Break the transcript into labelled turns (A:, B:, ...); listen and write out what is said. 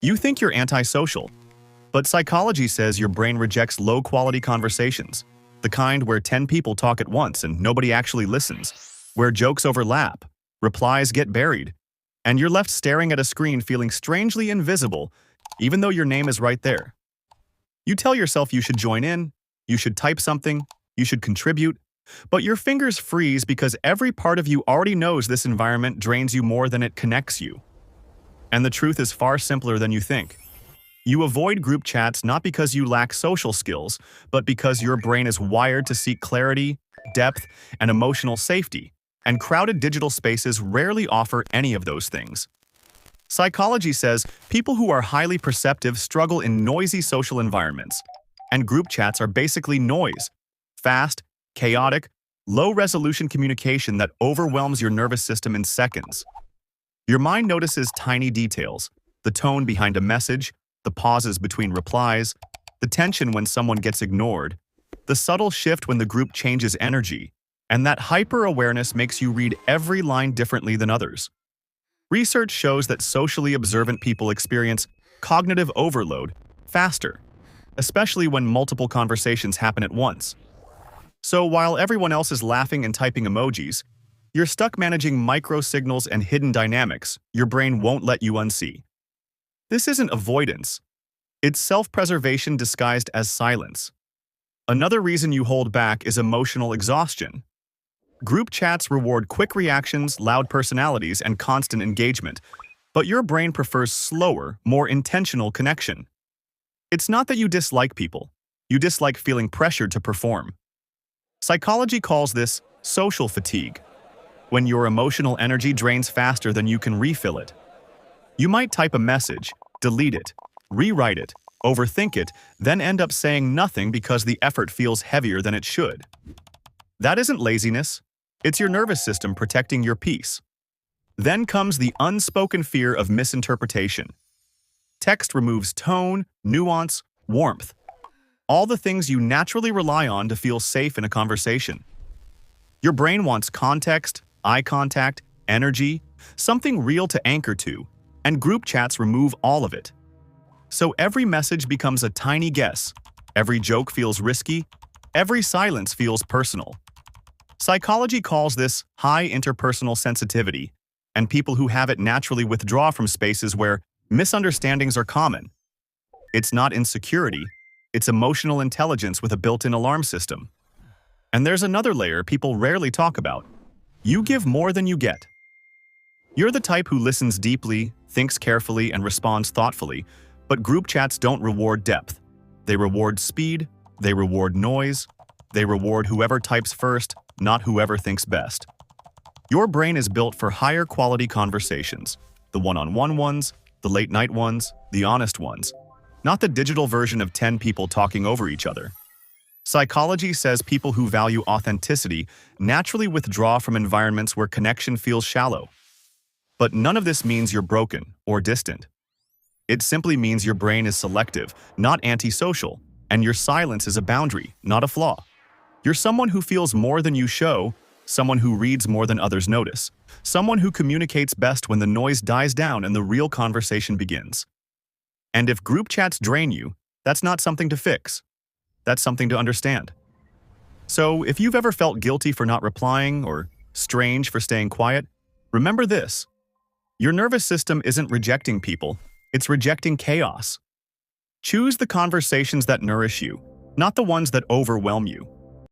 A: You think you're antisocial, but psychology says your brain rejects low-quality conversations, the kind where 10 people talk at once and nobody actually listens, where jokes overlap, replies get buried, and you're left staring at a screen feeling strangely invisible, even though your name is right there. You tell yourself you should join in, you should type something, you should contribute, but your fingers freeze because every part of you already knows this environment drains you more than it connects you. And the truth is far simpler than you think. You avoid group chats not because you lack social skills, but because your brain is wired to seek clarity, depth, and emotional safety, and crowded digital spaces rarely offer any of those things. Psychology says people who are highly perceptive struggle in noisy social environments, and group chats are basically noise, fast, chaotic, low-resolution communication that overwhelms your nervous system in seconds. Your mind notices tiny details, the tone behind a message, the pauses between replies, the tension when someone gets ignored, the subtle shift when the group changes energy, and that hyper-awareness makes you read every line differently than others. Research shows that socially observant people experience cognitive overload faster, especially when multiple conversations happen at once. So while everyone else is laughing and typing emojis, you're stuck managing micro-signals and hidden dynamics your brain won't let you unsee. This isn't avoidance. It's self-preservation disguised as silence. Another reason you hold back is emotional exhaustion. Group chats reward quick reactions, loud personalities, and constant engagement, but your brain prefers slower, more intentional connection. It's not that you dislike people. You dislike feeling pressured to perform. Psychology calls this social fatigue, when your emotional energy drains faster than you can refill it. You might type a message, delete it, rewrite it, overthink it, then end up saying nothing because the effort feels heavier than it should. That isn't laziness. It's your nervous system protecting your peace. Then comes the unspoken fear of misinterpretation. Text removes tone, nuance, warmth, all the things you naturally rely on to feel safe in a conversation. Your brain wants context, eye contact, energy, something real to anchor to, and group chats remove all of it. So every message becomes a tiny guess, every joke feels risky, every silence feels personal. Psychology calls this high interpersonal sensitivity, and people who have it naturally withdraw from spaces where misunderstandings are common. It's not insecurity, it's emotional intelligence with a built-in alarm system. And there's another layer people rarely talk about. You give more than you get. You're the type who listens deeply, thinks carefully, and responds thoughtfully, but group chats don't reward depth. They reward speed, they reward noise, they reward whoever types first, not whoever thinks best. Your brain is built for higher quality conversations, the one-on-one ones, the late-night ones, the honest ones, not the digital version of 10 people talking over each other. Psychology says people who value authenticity naturally withdraw from environments where connection feels shallow. But none of this means you're broken or distant. It simply means your brain is selective, not antisocial, and your silence is a boundary, not a flaw. You're someone who feels more than you show, someone who reads more than others notice, someone who communicates best when the noise dies down and the real conversation begins. And if group chats drain you, that's not something to fix. That's something to understand. So if you've ever felt guilty for not replying or strange for staying quiet, remember this. Your nervous system isn't rejecting people, it's rejecting chaos. Choose the conversations that nourish you, not the ones that overwhelm you.